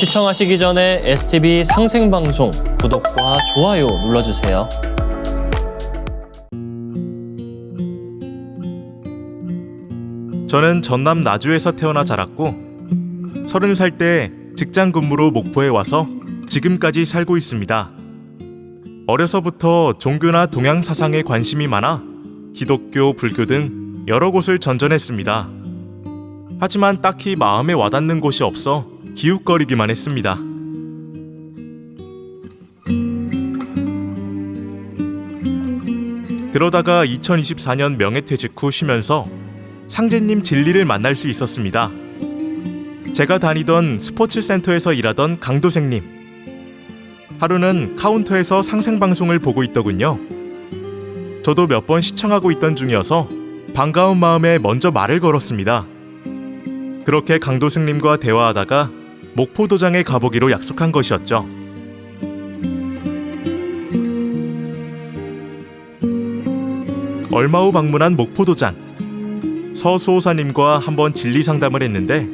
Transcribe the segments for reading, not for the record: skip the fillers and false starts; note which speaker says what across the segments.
Speaker 1: 시청하시기 전에 STV 상생방송 구독과 좋아요 눌러주세요.
Speaker 2: 저는 전남 나주에서 태어나 자랐고 30살 때 직장 근무로 목포에 와서 지금까지 살고 있습니다. 어려서부터 종교나 동양 사상에 관심이 많아 기독교, 불교 등 여러 곳을 전전했습니다. 하지만 딱히 마음에 와닿는 곳이 없어 기웃거리기만 했습니다. 그러다가 2024년 명예퇴직 후 쉬면서 상제님 진리를 만날 수 있었습니다. 제가 다니던 스포츠센터에서 일하던 강도생님. 하루는 카운터에서 상생방송을 보고 있더군요. 저도 몇 번 시청하고 있던 중이어서 반가운 마음에 먼저 말을 걸었습니다. 그렇게 강도생님과 대화하다가 목포도장에 가보기로 약속한 것이었죠. 얼마 후 방문한 목포도장. 서 수호사님과 한번 진리 상담을 했는데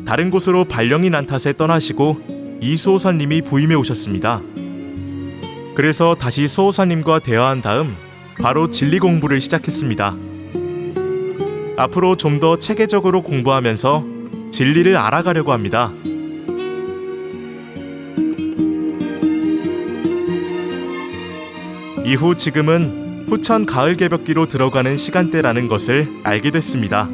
Speaker 2: 다른 곳으로 발령이 난 탓에 떠나시고 이 수호사님이 부임해 오셨습니다. 그래서 다시 수호사님과 대화한 다음 바로 진리 공부를 시작했습니다. 앞으로 좀 더 체계적으로 공부하면서 진리를 알아가려고 합니다. 이후 지금은 후천 가을 개벽기로 들어가는 시간대라는 것을 알게 됐습니다.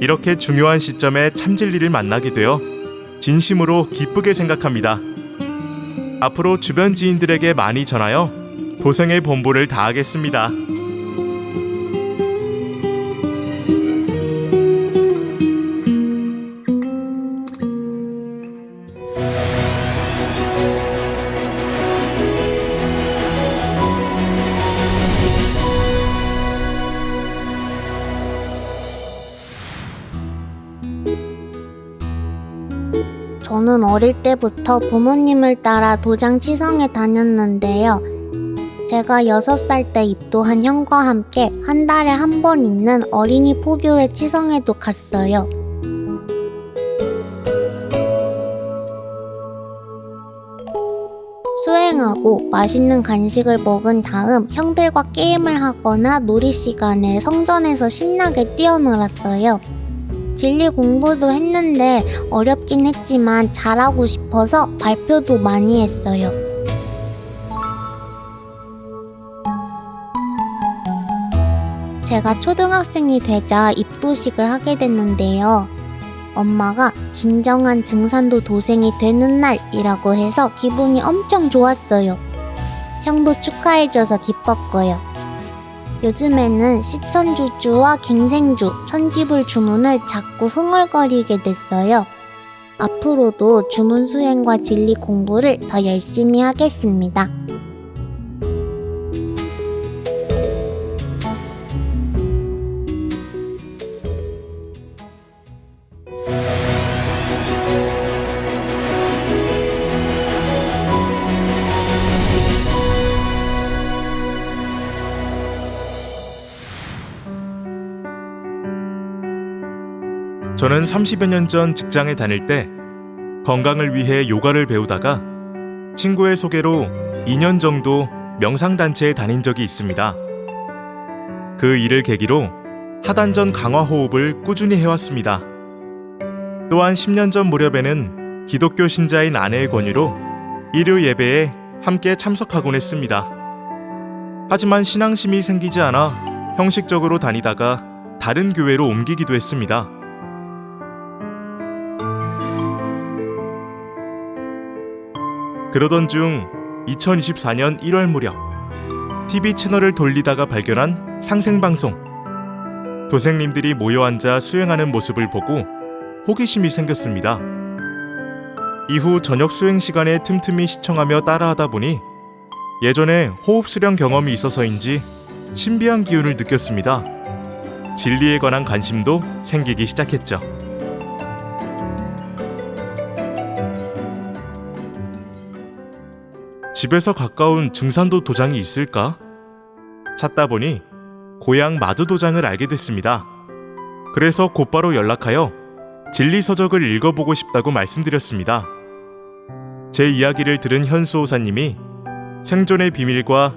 Speaker 2: 이렇게 중요한 시점에 참진리를 만나게 되어 진심으로 기쁘게 생각합니다. 앞으로 주변 지인들에게 많이 전하여 도생의 본보를 다하겠습니다.
Speaker 3: 저는 어릴 때부터 부모님을 따라 도장 치성에 다녔는데요. 제가 6살 때 입도한 형과 함께 한 달에 한 번 있는 어린이 포교회 치성에도 갔어요. 수행하고 맛있는 간식을 먹은 다음 형들과 게임을 하거나 놀이 시간에 성전에서 신나게 뛰어놀았어요. 진리 공부도 했는데 어렵긴 했지만 잘하고 싶어서 발표도 많이 했어요. 제가 초등학생이 되자 입도식을 하게 됐는데요. 엄마가 진정한 증산도 도생이 되는 날이라고 해서 기분이 엄청 좋았어요. 형도 축하해줘서 기뻤고요. 요즘에는 시천주주와 갱생주, 천지불 주문을 자꾸 흥얼거리게 됐어요. 앞으로도 주문 수행과 진리 공부를 더 열심히 하겠습니다.
Speaker 2: 저는 30여 년 전 직장에 다닐 때 건강을 위해 요가를 배우다가 친구의 소개로 2년 정도 명상단체에 다닌 적이 있습니다. 그 일을 계기로 하단전 강화 호흡을 꾸준히 해왔습니다. 또한 10년 전 무렵에는 기독교 신자인 아내의 권유로 일요 예배에 함께 참석하곤 했습니다. 하지만 신앙심이 생기지 않아 형식적으로 다니다가 다른 교회로 옮기기도 했습니다. 그러던 중 2024년 1월 무렵 TV 채널을 돌리다가 발견한 상생방송. 도생님들이 모여 앉아 수행하는 모습을 보고 호기심이 생겼습니다. 이후 저녁 수행 시간에 틈틈이 시청하며 따라하다 보니 예전에 호흡 수련 경험이 있어서인지 신비한 기운을 느꼈습니다. 진리에 관한 관심도 생기기 시작했죠. 집에서 가까운 증산도 도장이 있을까? 찾다 보니 고향 마두도장을 알게 됐습니다. 그래서 곧바로 연락하여 진리서적을 읽어보고 싶다고 말씀드렸습니다. 제 이야기를 들은 현수호사님이 생존의 비밀과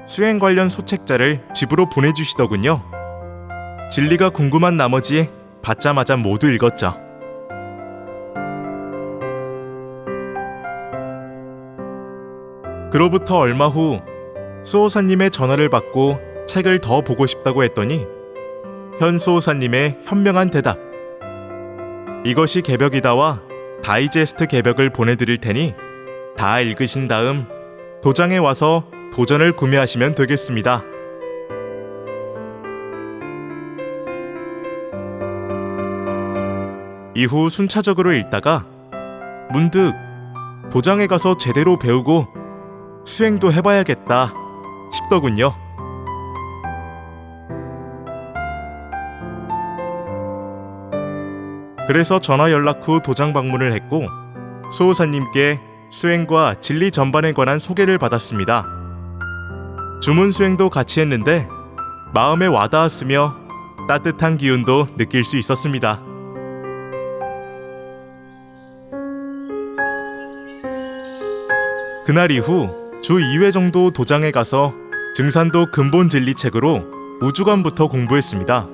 Speaker 2: 수행 관련 소책자를 집으로 보내주시더군요. 진리가 궁금한 나머지 받자마자 모두 읽었죠. 그로부터 얼마 후 수호사님의 전화를 받고 책을 더 보고 싶다고 했더니 현수호사님의 현명한 대답. 이것이 개벽이다와 다이제스트 개벽을 보내드릴 테니 다 읽으신 다음 도장에 와서 도전을 구매하시면 되겠습니다. 이후 순차적으로 읽다가 문득 도장에 가서 제대로 배우고 수행도 해봐야겠다 싶더군요. 그래서 전화 연락 후 도장 방문을 했고 수호사님께 수행과 진리 전반에 관한 소개를 받았습니다. 주문 수행도 같이 했는데 마음에 와닿았으며 따뜻한 기운도 느낄 수 있었습니다. 그날 이후 주 2회 정도 도장에 가서 증산도 근본 진리 책으로 우주관부터 공부했습니다.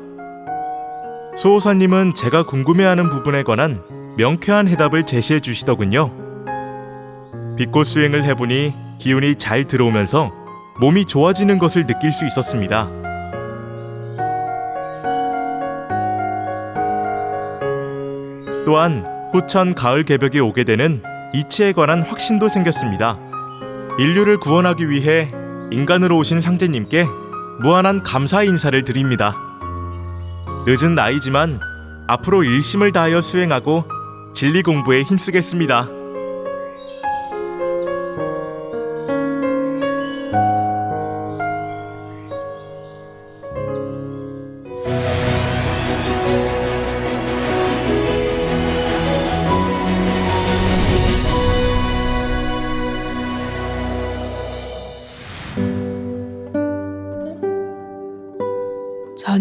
Speaker 2: 수호사님은 제가 궁금해하는 부분에 관한 명쾌한 해답을 제시해 주시더군요. 빛꽃 수행을 해보니 기운이 잘 들어오면서 몸이 좋아지는 것을 느낄 수 있었습니다. 또한 후천 가을 개벽이 오게 되는 이치에 관한 확신도 생겼습니다. 인류를 구원하기 위해 인간으로 오신 상제님께 무한한 감사의 인사를 드립니다. 늦은 나이지만 앞으로 일심을 다하여 수행하고 진리 공부에 힘쓰겠습니다.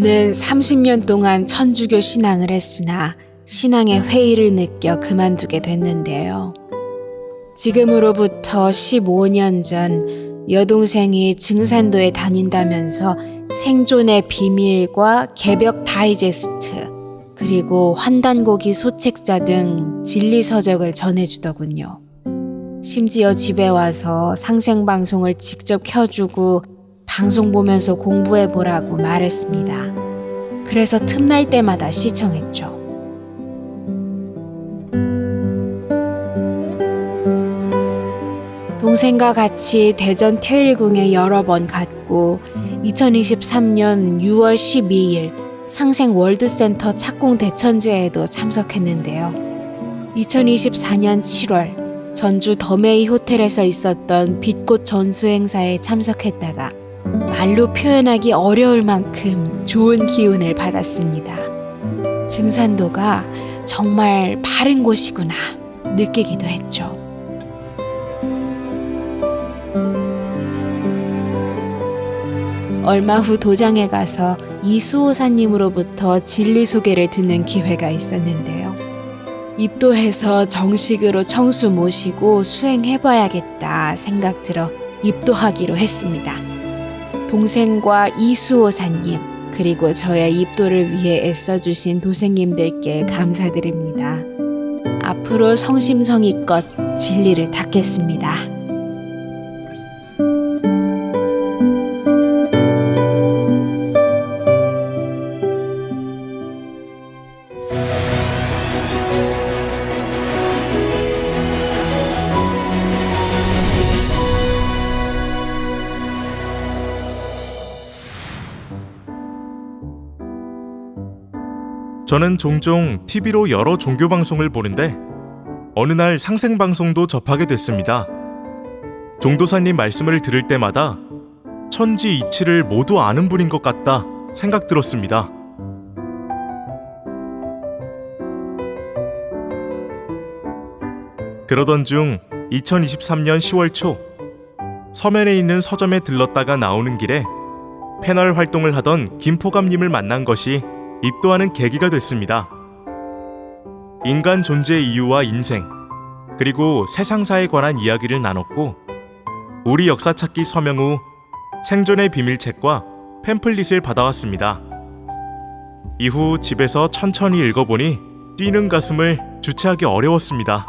Speaker 4: 저는 30년 동안 천주교 신앙을 했으나 신앙의 회의를 느껴 그만두게 됐는데요. 지금으로부터 15년 전 여동생이 증산도에 다닌다면서 생존의 비밀과 개벽 다이제스트 그리고 환단고기 소책자 등 진리서적을 전해주더군요. 심지어 집에 와서 상생방송을 직접 켜주고 방송 보면서 공부해보라고 말했습니다. 그래서 틈날 때마다 시청했죠. 동생과 같이 대전 태일궁에 여러 번 갔고 2023년 6월 12일 상생 월드센터 착공 대천제에도 참석했는데요. 2024년 7월 전주 더메이 호텔에서 있었던 빛꽃 전수 행사에 참석했다가 말로 표현하기 어려울 만큼 좋은 기운을 받았습니다. 증산도가 정말 바른 곳이구나 느끼기도 했죠. 얼마 후 도장에 가서 이수호사님으로부터 진리 소개를 듣는 기회가 있었는데요. 입도해서 정식으로 청수 모시고 수행해봐야겠다 생각 들어 입도하기로 했습니다. 동생과 이수호사님 그리고 저의 입도를 위해 애써주신 도생님들께 감사드립니다. 앞으로 성심성의껏 진리를 닦겠습니다.
Speaker 2: 저는 종종 TV로 여러 종교 방송을 보는데 어느 날 상생 방송도 접하게 됐습니다. 종도사님 말씀을 들을 때마다 천지 이치를 모두 아는 분인 것 같다 생각 들었습니다. 그러던 중 2023년 10월 초 서면에 있는 서점에 들렀다가 나오는 길에 패널 활동을 하던 김포감님을 만난 것이 입도하는 계기가 됐습니다. 인간 존재의 이유와 인생, 그리고 세상사에 관한 이야기를 나눴고 우리 역사찾기 서명 후 생존의 비밀책과 팸플릿을 받아왔습니다. 이후 집에서 천천히 읽어보니 뛰는 가슴을 주체하기 어려웠습니다.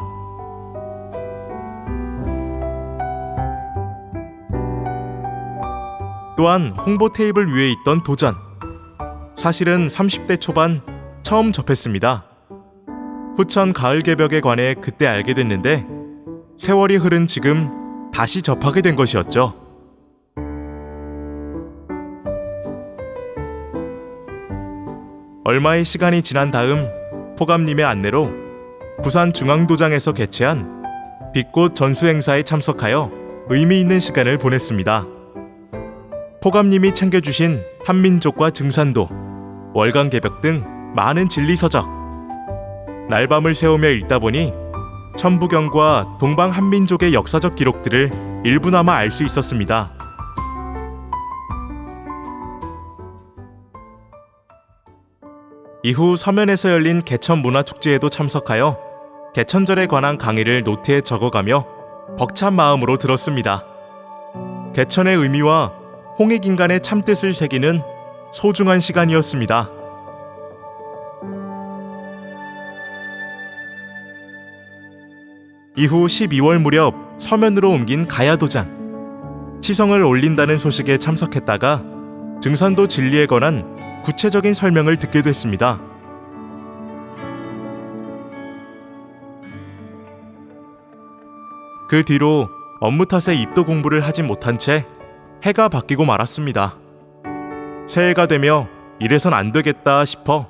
Speaker 2: 또한 홍보 테이블 위에 있던 도전. 사실은 30대 초반 처음 접했습니다. 후천 가을 개벽에 관해 그때 알게 됐는데 세월이 흐른 지금 다시 접하게 된 것이었죠. 얼마의 시간이 지난 다음 포감님의 안내로 부산중앙도장에서 개최한 빛꽃 전수행사에 참석하여 의미 있는 시간을 보냈습니다. 포감님이 챙겨주신 한민족과 증산도, 월간개벽 등 많은 진리서적. 날밤을 새우며 읽다 보니 천부경과 동방한민족의 역사적 기록들을 일부나마 알 수 있었습니다. 이후 서면에서 열린 개천문화축제에도 참석하여 개천절에 관한 강의를 노트에 적어가며 벅찬 마음으로 들었습니다. 개천의 의미와 홍익인간의 참뜻을 새기는 소중한 시간이었습니다. 이후 12월 무렵 서면으로 옮긴 가야도장. 치성을 올린다는 소식에 참석했다가 증산도 진리에 관한 구체적인 설명을 듣게 됐습니다. 그 뒤로 업무 탓에 입도 공부를 하지 못한 채 해가 바뀌고 말았습니다. 새해가 되며 이래선 안 되겠다 싶어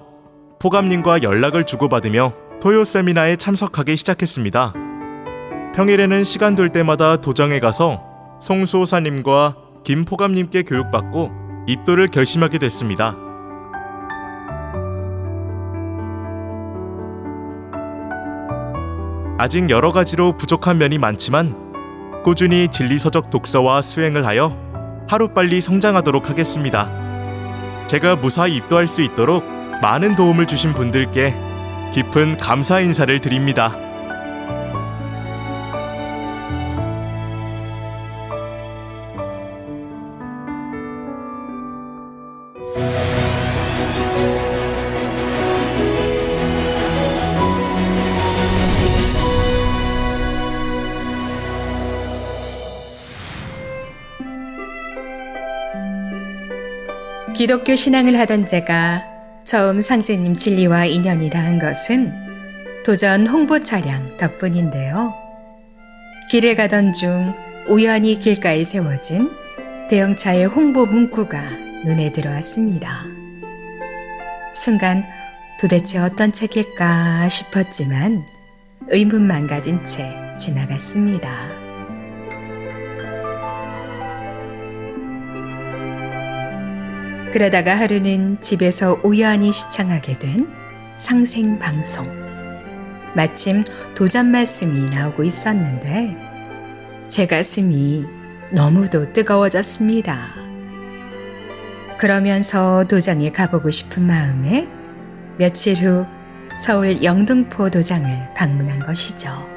Speaker 2: 포감님과 연락을 주고받으며 토요 세미나에 참석하기 시작했습니다. 평일에는 시간 될 때마다 도장에 가서 송수호사님과 김포감님께 교육받고 입도를 결심하게 됐습니다. 아직 여러 가지로 부족한 면이 많지만 꾸준히 진리서적 독서와 수행을 하여 하루빨리 성장하도록 하겠습니다. 제가 무사히 입도할 수 있도록 많은 도움을 주신 분들께 깊은 감사 인사를 드립니다.
Speaker 5: 기독교 신앙을 하던 제가 처음 상제님 진리와 인연이 닿은 것은 도전 홍보 차량 덕분인데요. 길을 가던 중 우연히 길가에 세워진 대형차의 홍보 문구가 눈에 들어왔습니다. 순간 도대체 어떤 책일까 싶었지만 의문만 가진 채 지나갔습니다. 그러다가 하루는 집에서 우연히 시청하게 된 상생방송. 마침 도전 말씀이 나오고 있었는데 제 가슴이 너무도 뜨거워졌습니다. 그러면서 도장에 가보고 싶은 마음에 며칠 후 서울 영등포 도장을 방문한 것이죠.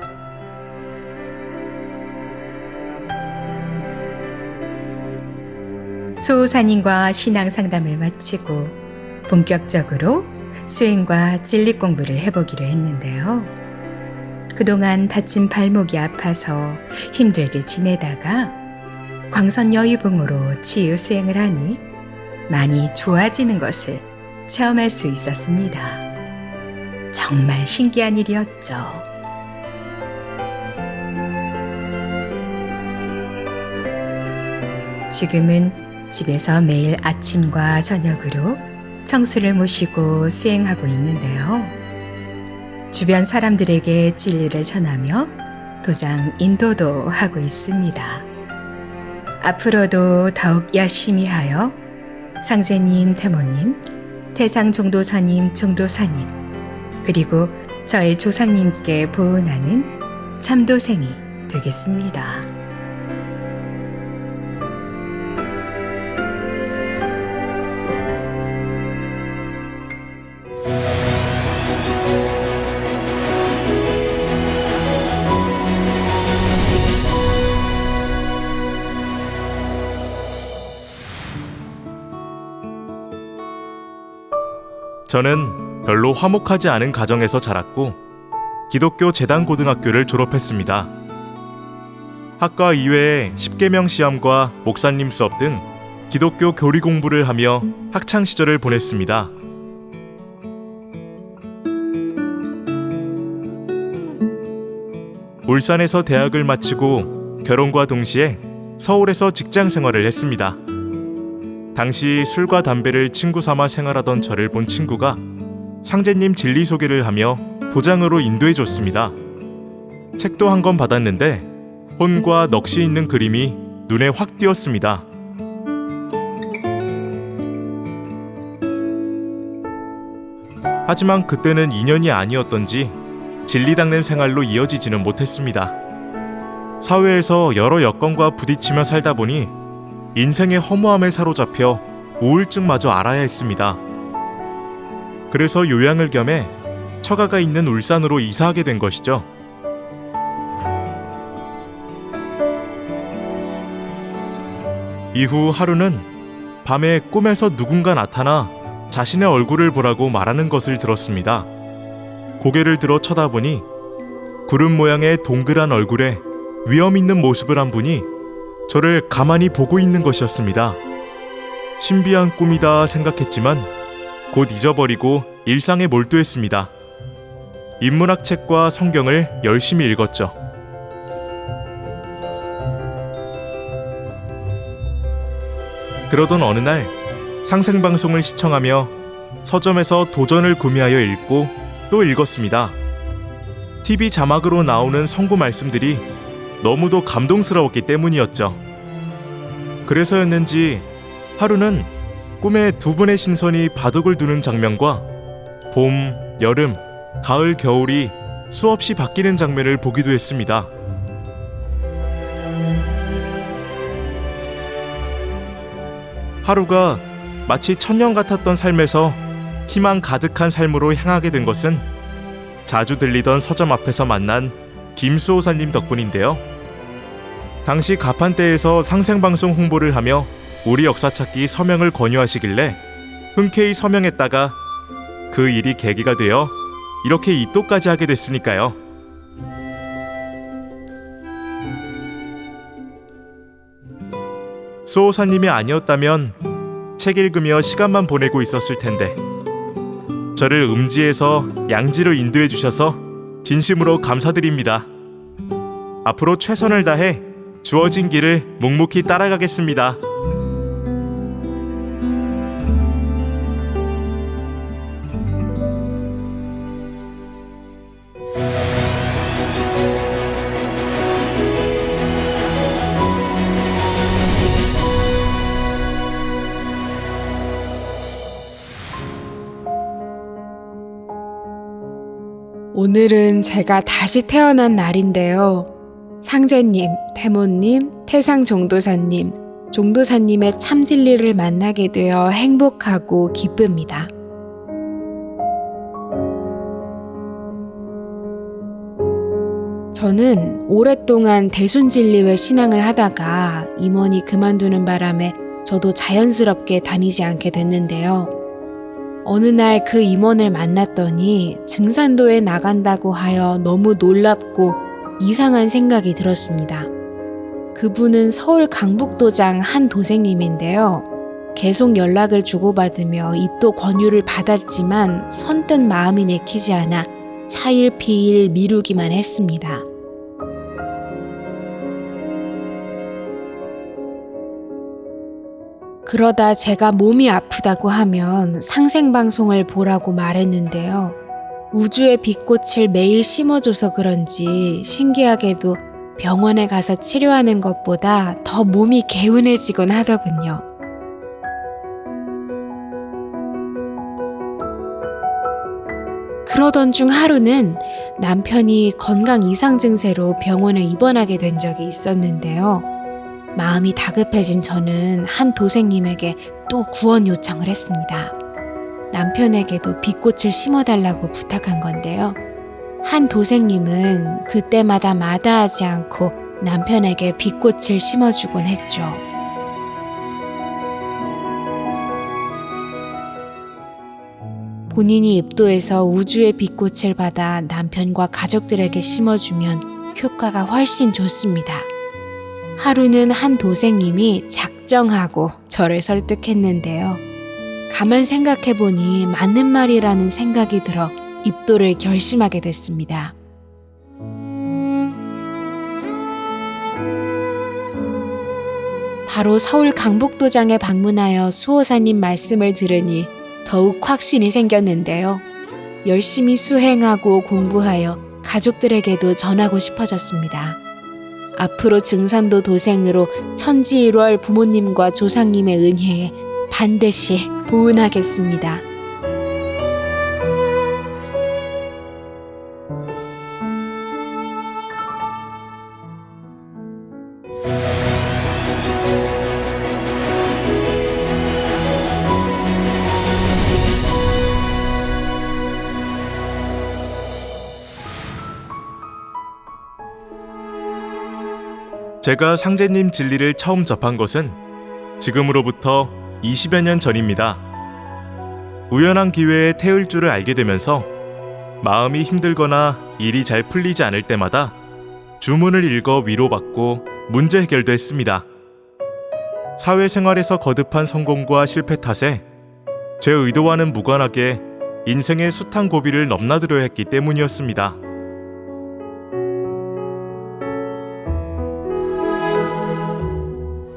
Speaker 5: 수호사님과 신앙 상담을 마치고 본격적으로 수행과 진리 공부를 해보기로 했는데요. 그동안 다친 발목이 아파서 힘들게 지내다가 광선 여의봉으로 치유 수행을 하니 많이 좋아지는 것을 체험할 수 있었습니다. 정말 신기한 일이었죠. 지금은 집에서 매일 아침과 저녁으로 청수를 모시고 수행하고 있는데요. 주변 사람들에게 진리를 전하며 도장 인도도 하고 있습니다. 앞으로도 더욱 열심히 하여 상제님, 태모님, 태상종도사님, 종도사님, 그리고 저의 조상님께 보은하는 참도생이 되겠습니다.
Speaker 2: 저는 별로 화목하지 않은 가정에서 자랐고 기독교 재단고등학교를 졸업했습니다. 학과 이외에 10계명 시험과 목사님 수업 등 기독교 교리 공부를 하며 학창 시절을 보냈습니다. 울산에서 대학을 마치고 결혼과 동시에 서울에서 직장 생활을 했습니다. 당시 술과 담배를 친구 삼아 생활하던 저를 본 친구가 상제님 진리 소개를 하며 도장으로 인도해 줬습니다. 책도 한 권 받았는데 혼과 넋이 있는 그림이 눈에 확 띄었습니다. 하지만 그때는 인연이 아니었던지 진리 닦는 생활로 이어지지는 못했습니다. 사회에서 여러 여건과 부딪히며 살다 보니 인생의 허무함에 사로잡혀 우울증마저 앓아야 했습니다. 그래서 요양을 겸해 처가가 있는 울산으로 이사하게 된 것이죠. 이후 하루는 밤에 꿈에서 누군가 나타나 자신의 얼굴을 보라고 말하는 것을 들었습니다. 고개를 들어 쳐다보니 구름 모양의 동그란 얼굴에 위험 있는 모습을 한 분이 저를 가만히 보고 있는 것이었습니다. 신비한 꿈이다 생각했지만 곧 잊어버리고 일상에 몰두했습니다. 인문학 책과 성경을 열심히 읽었죠. 그러던 어느 날 상생방송을 시청하며 서점에서 도전을 구매하여 읽고 또 읽었습니다. TV 자막으로 나오는 성구 말씀들이 너무도 감동스러웠기 때문이었죠. 그래서였는지 하루는 꿈에 두 분의 신선이 바둑을 두는 장면과 봄, 여름, 가을, 겨울이 수없이 바뀌는 장면을 보기도 했습니다. 하루가 마치 천년 같았던 삶에서 희망 가득한 삶으로 향하게 된 것은 자주 들리던 서점 앞에서 만난 김수호사님 덕분인데요. 당시 가판대에서 상생방송 홍보를 하며 우리 역사찾기 서명을 권유하시길래 흔쾌히 서명했다가 그 일이 계기가 되어 이렇게 입도까지 하게 됐으니까요. 수호사님이 아니었다면 책 읽으며 시간만 보내고 있었을 텐데 저를 음지에서 양지로 인도해 주셔서 진심으로 감사드립니다. 앞으로 최선을 다해 주어진 길을 묵묵히 따라가겠습니다.
Speaker 4: 오늘은 제가 다시 태어난 날인데요. 상제님, 태모님, 태상 종도사님, 종도사님의 참진리를 만나게 되어 행복하고 기쁩니다. 저는 오랫동안 대순진리회 신앙을 하다가 임원이 그만두는 바람에 저도 자연스럽게 다니지 않게 됐는데요. 어느 날 그 임원을 만났더니 증산도에 나간다고 하여 너무 놀랍고 이상한 생각이 들었습니다. 그분은 서울 강북도장 한 도생님인데요. 계속 연락을 주고받으며 입도 권유를 받았지만 선뜻 마음이 내키지 않아 차일피일 미루기만 했습니다. 그러다 제가 몸이 아프다고 하면 상생방송을 보라고 말했는데요. 우주의 빛꽃을 매일 심어줘서 그런지 신기하게도 병원에 가서 치료하는 것보다 더 몸이 개운해지곤 하더군요. 그러던 중 하루는 남편이 건강 이상 증세로 병원에 입원하게 된 적이 있었는데요. 마음이 다급해진 저는 한 도생님에게 또 구원 요청을 했습니다. 남편에게도 빛꽃을 심어달라고 부탁한 건데요. 한 도생님은 그때마다 마다하지 않고 남편에게 빛꽃을 심어주곤 했죠. 본인이 입도해서 우주의 빛꽃을 받아 남편과 가족들에게 심어주면 효과가 훨씬 좋습니다. 하루는 한 도생님이 작정하고 저를 설득했는데요. 가만 생각해보니 맞는 말이라는 생각이 들어 입도를 결심하게 됐습니다. 바로 서울 강복도장에 방문하여 수호사님 말씀을 들으니 더욱 확신이 생겼는데요. 열심히 수행하고 공부하여 가족들에게도 전하고 싶어졌습니다. 앞으로 증산도 도생으로 천지일월 부모님과 조상님의 은혜에 반드시 보은하겠습니다.
Speaker 2: 제가 상제님 진리를 처음 접한 것은 지금으로부터 20여 년 전입니다. 우연한 기회에 태을 줄을 알게 되면서 마음이 힘들거나 일이 잘 풀리지 않을 때마다 주문을 읽어 위로받고 문제 해결도 했습니다. 사회생활에서 거듭한 성공과 실패 탓에 제 의도와는 무관하게 인생의 숱한 고비를 넘나들어야 했기 때문이었습니다.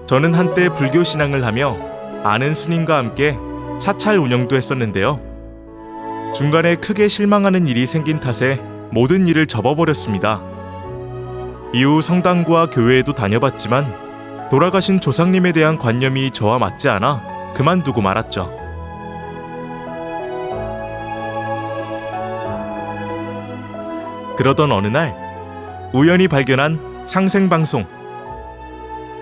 Speaker 2: 저는 한때 불교 신앙을 하며 아는 스님과 함께 사찰 운영도 했었는데요. 중간에 크게 실망하는 일이 생긴 탓에 모든 일을 접어버렸습니다. 이후 성당과 교회에도 다녀봤지만 돌아가신 조상님에 대한 관념이 저와 맞지 않아 그만두고 말았죠. 그러던 어느 날 우연히 발견한 상생방송.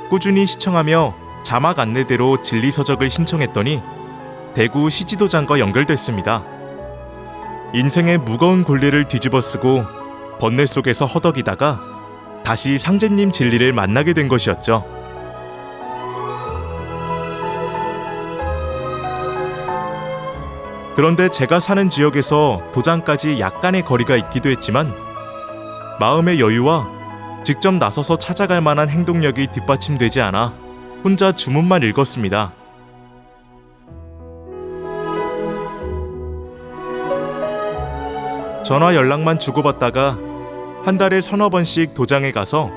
Speaker 2: 꾸준히 시청하며 자막 안내대로 진리서적을 신청했더니 대구 시지도장과 연결됐습니다. 인생의 무거운 굴레를 뒤집어쓰고 번뇌 속에서 허덕이다가 다시 상제님 진리를 만나게 된 것이었죠. 그런데 제가 사는 지역에서 도장까지 약간의 거리가 있기도 했지만 마음의 여유와 직접 나서서 찾아갈 만한 행동력이 뒷받침되지 않아 혼자 주문만 읽었습니다. 전화 연락만 주고받다가 한 달에 서너 번씩 도장에 가서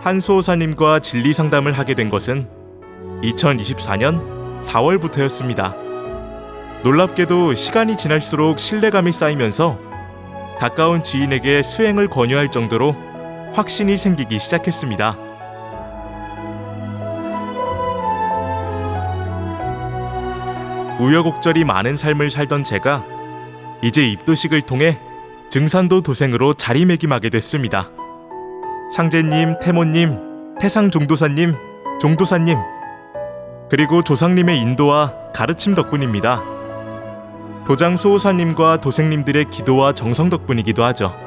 Speaker 2: 한 수호사님과 진리 상담을 하게 된 것은 2024년 4월부터였습니다. 놀랍게도 시간이 지날수록 신뢰감이 쌓이면서 가까운 지인에게 수행을 권유할 정도로 확신이 생기기 시작했습니다. 우여곡절이 많은 삶을 살던 제가 이제 입도식을 통해 증산도 도생으로 자리매김하게 됐습니다. 상제님, 태모님, 태상종도사님, 종도사님, 그리고 조상님의 인도와 가르침 덕분입니다. 도장 수호사님과 도생님들의 기도와 정성 덕분이기도 하죠.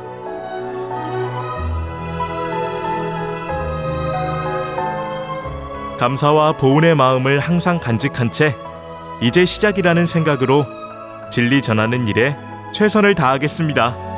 Speaker 2: 감사와 보은의 마음을 항상 간직한 채 이제 시작이라는 생각으로 진리 전하는 일에 최선을 다하겠습니다.